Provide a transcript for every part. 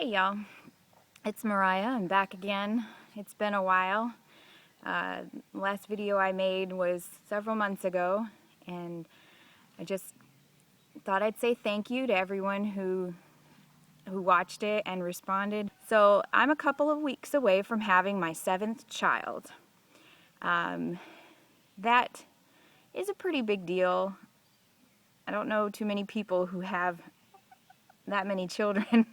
Hey y'all, it's Mariah. I'm back again. It's been a while. Last video I made was several months ago, and I just thought I'd say thank you to everyone who watched it and responded. So I'm a couple of weeks away from having my 7th child. That is a pretty big deal. I don't know too many people who have that many children.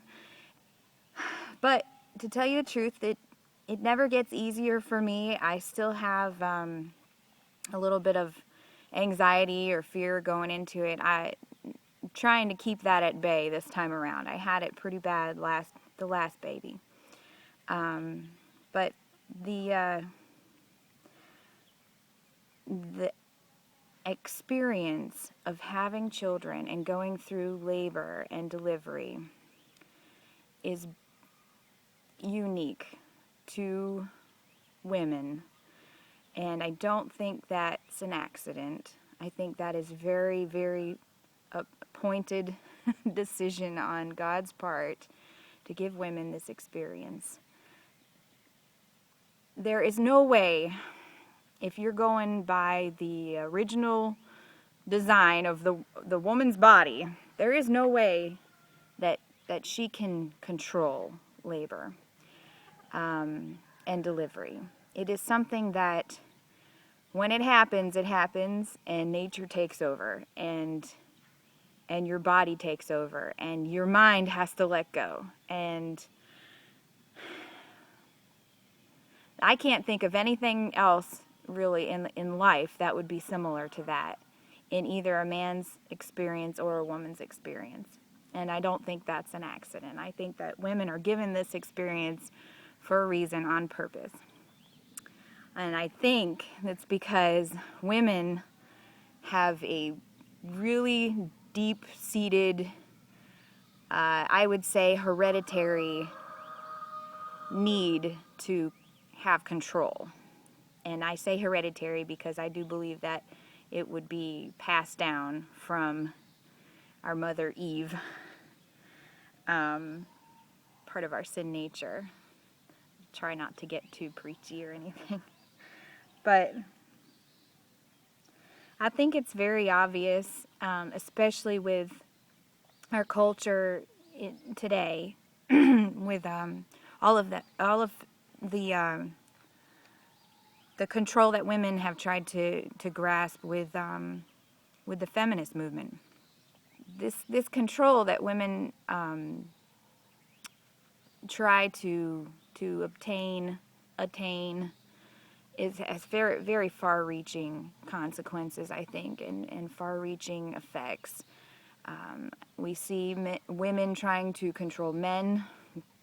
But to tell you the truth, it never gets easier for me. I still have a little bit of anxiety or fear going into it. I'm trying to keep that at bay this time around. I had it pretty bad the last baby. But the experience of having children and going through labor and delivery is unique to women, and I don't think that's an accident. I think that is very, very pointed decision on God's part to give women this experience. There is no way, if you're going by the original design of the woman's body, there is no way that she can control labor and delivery. It is something that when it happens, and nature takes over, and your body takes over, and your mind has to let go. And I can't think of anything else really in life that would be similar to that in either a man's experience or a woman's experience. And I don't think that's an accident. I think that women are given this experience for a reason, on purpose. And I think it's because women have a really deep-seated, I would say hereditary need to have control. And I say hereditary because I do believe that it would be passed down from our mother Eve, part of our sin nature. Try not to get too preachy or anything. But I think it's very obvious, especially with our culture today, with all of the control that women have tried to grasp with the feminist movement. This control that women try to attain has very, very far-reaching consequences, I think, and far-reaching effects. We see women trying to control men,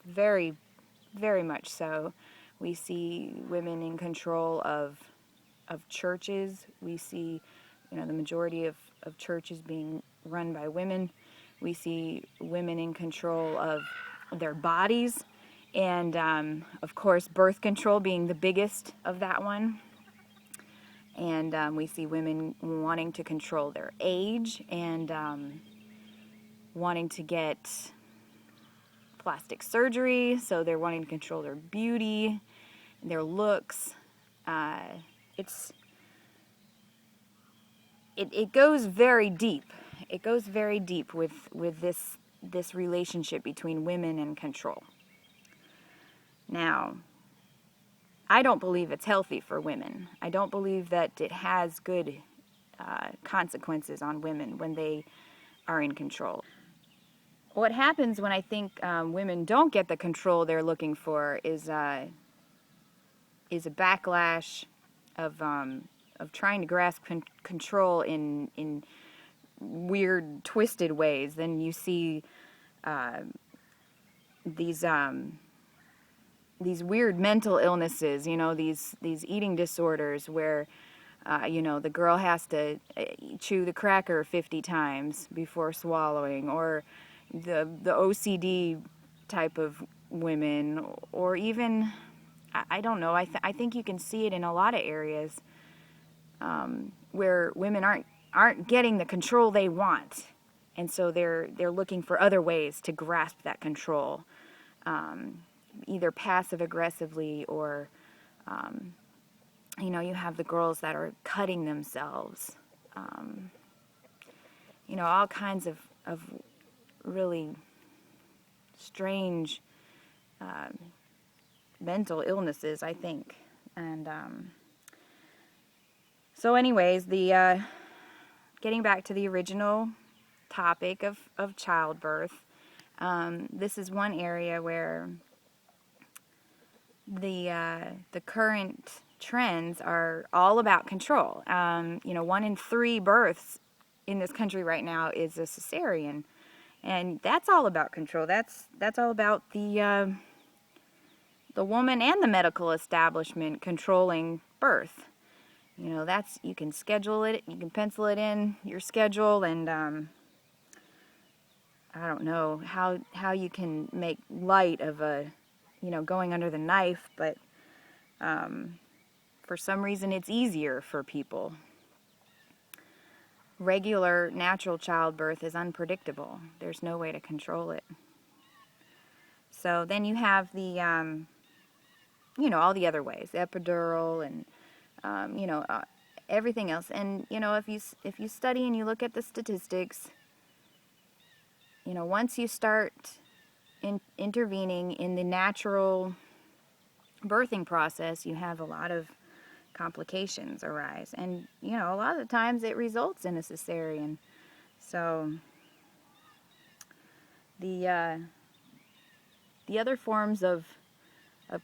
very, very much so. We see women in control of churches. We see, the majority of churches being run by women. We see women in control of their bodies. And, of course, birth control being the biggest of that one. And we see women wanting to control their age and wanting to get plastic surgery. So they're wanting to control their beauty, their looks. It goes very deep. It goes very deep with this relationship between women and control. Now, I don't believe it's healthy for women. I don't believe that it has good consequences on women when they are in control. What happens when I think women don't get the control they're looking for is a backlash of trying to grasp control in weird, twisted ways. Then you see these weird mental illnesses, these eating disorders where, the girl has to chew the cracker 50 times before swallowing, or the OCD type of women, or even, I don't know, I think you can see it in a lot of areas where women aren't getting the control they want, and so they're looking for other ways to grasp that control. either passive aggressively or, you have the girls that are cutting themselves. All kinds of really strange mental illnesses, I think. And so anyways, the getting back to the original topic of childbirth, this is one area where the current trends are all about control. 1 in 3 births in this country right now is a cesarean, and that's all about control. That's all about the woman and the medical establishment controlling birth. You can schedule it, you can pencil it in your schedule, and I don't know how you can make light of going under the knife, but for some reason it's easier for people. Regular natural childbirth is unpredictable. There's no way to control it. So then you have the, all the other ways, epidural and, everything else. And, if you study and you look at the statistics, once you start intervening in the natural birthing process, you have a lot of complications arise, and a lot of the times it results in a cesarean. So the other forms of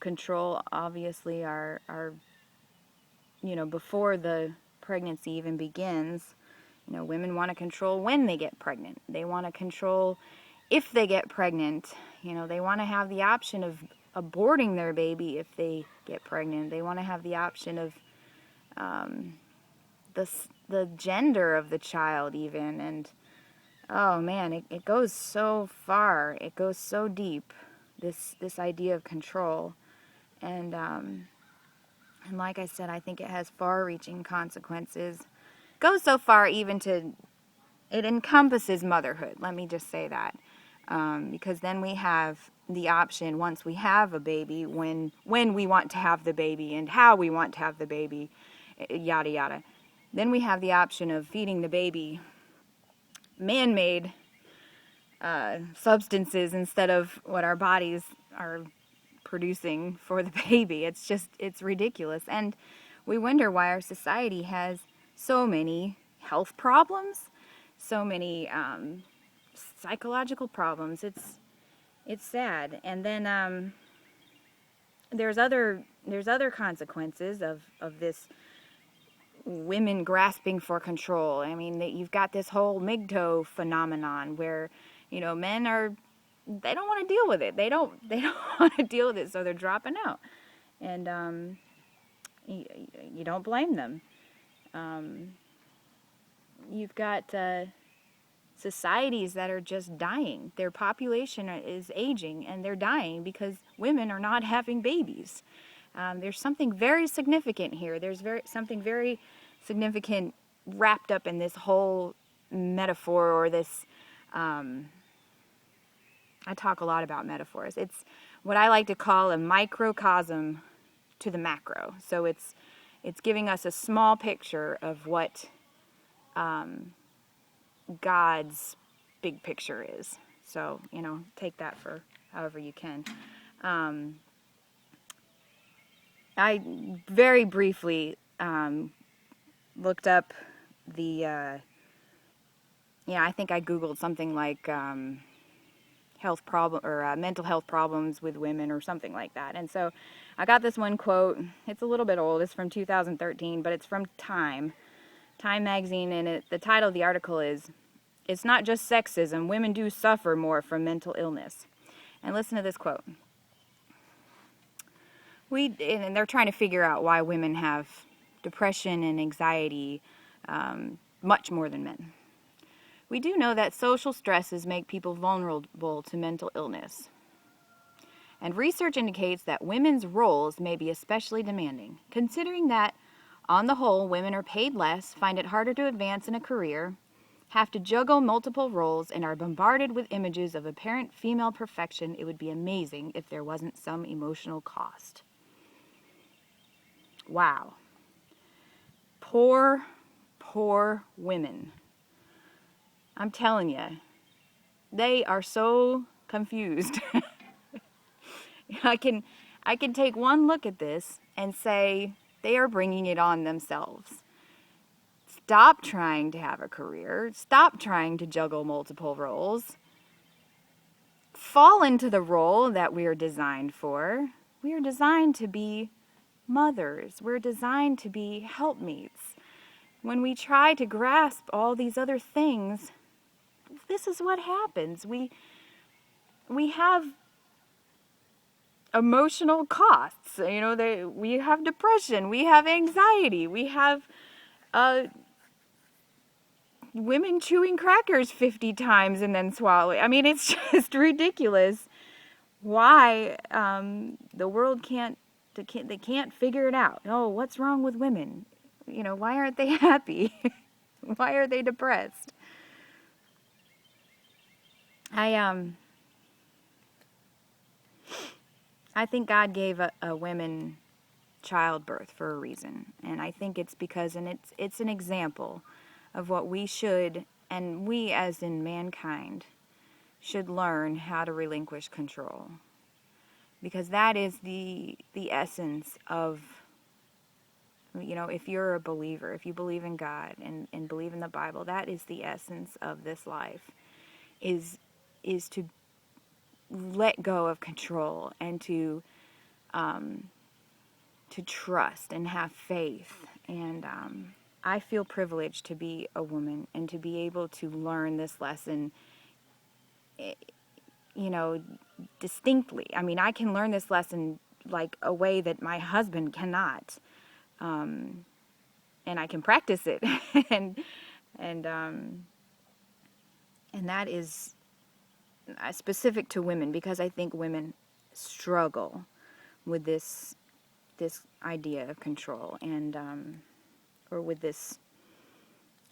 control obviously are before the pregnancy even begins. Women want to control when they get pregnant. They want to control if they get pregnant. They want to have the option of aborting their baby if they get pregnant. They want to have the option of the gender of the child even. And oh man, it goes so far. It goes so deep, this idea of control. And like I said, I think it has far-reaching consequences. It goes so far even to, it encompasses motherhood. Let me just say that. Because then we have the option, once we have a baby, when we want to have the baby and how we want to have the baby, yada yada. Then we have the option of feeding the baby man-made substances instead of what our bodies are producing for the baby. It's ridiculous. And we wonder why our society has so many health problems, so many psychological problems. It's sad. And then there's other consequences of this women grasping for control. I mean, you've got this whole MGTOW phenomenon where men they don't want to deal with it. They don't want to deal with it, so they're dropping out. And you don't blame them. You've got societies that are just dying. Their population is aging, and they're dying because women are not having babies. There's something very significant here. There's something very significant wrapped up in this whole metaphor, or this, I talk a lot about metaphors. It's what I like to call a microcosm to the macro. So it's giving us a small picture of what God's big picture is. So, take that for however you can. I very briefly looked up the, I think I Googled something like health problem or mental health problems with women or something like that. And so I got this one quote. It's a little bit old. It's from 2013, but it's from Time magazine, and the title of the article is, "It's not just sexism. Women do suffer more from mental illness." And listen to this quote. And they're trying to figure out why women have depression and anxiety much more than men. "We do know that social stresses make people vulnerable to mental illness. And research indicates that women's roles may be especially demanding, considering that, on the whole, women are paid less, find it harder to advance in a career, have to juggle multiple roles and are bombarded with images of apparent female perfection, it would be amazing if there wasn't some emotional cost. Wow. Poor, poor women. I'm telling you, they are so confused. I can take one look at this and say they are bringing it on themselves. Stop trying to have a career. Stop trying to juggle multiple roles. Fall into the role that we are designed for. We are designed to be mothers. We're designed to be helpmates. When we try to grasp all these other things, this is what happens. We have emotional costs. We have depression. We have anxiety. We have women chewing crackers 50 times and then swallowing. I mean, it's just ridiculous why the world they can't figure it out. Oh, what's wrong with women? Why aren't they happy? Why are they depressed? I think God gave a women childbirth for a reason, and I think it's because, and it's an example of what we should, and we as in mankind, should learn how to relinquish control. Because that is the essence of, if you're a believer, if you believe in God and believe in the Bible, that is the essence of this life, is to let go of control and to trust and have faith. And I feel privileged to be a woman and to be able to learn this lesson, distinctly. I mean, I can learn this lesson like a way that my husband cannot, and I can practice it, and that is specific to women, because I think women struggle with this idea of control and or with this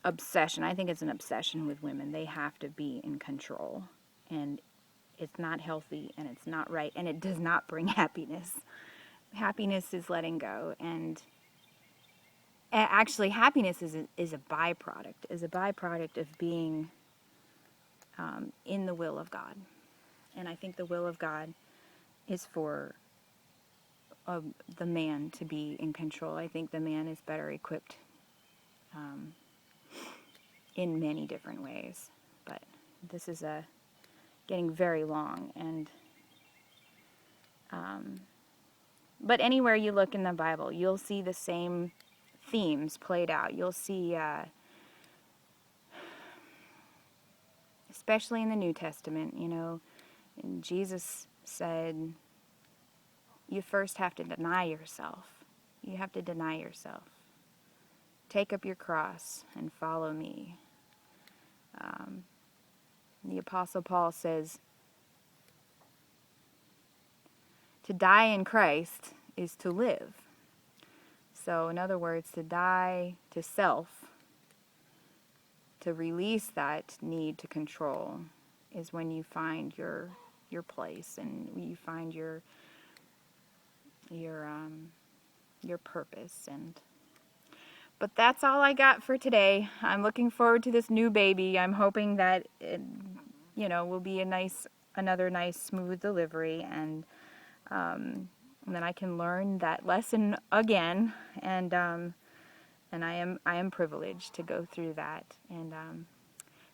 obsession. I think it's an obsession with women. They have to be in control, and it's not healthy, and it's not right, and it does not bring happiness. Happiness is letting go, and actually happiness is a byproduct of being in the will of God. And I think the will of God is for the man to be in control. I think the man is better equipped in many different ways. But this is getting very long, and but anywhere you look in the Bible, you'll see the same themes played out. You'll see, especially in the New Testament, and Jesus said, you first have to deny yourself. You have to deny yourself. Take up your cross and follow me. The Apostle Paul says, to die in Christ is to live. So, in other words, to die to self, to release that need to control, is when you find your place, and you find your purpose. But that's all I got for today. I'm looking forward to this new baby. I'm hoping that it, will be another nice, smooth delivery, and then I can learn that lesson again. And I am privileged to go through that. And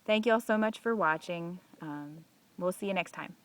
thank you all so much for watching. We'll see you next time.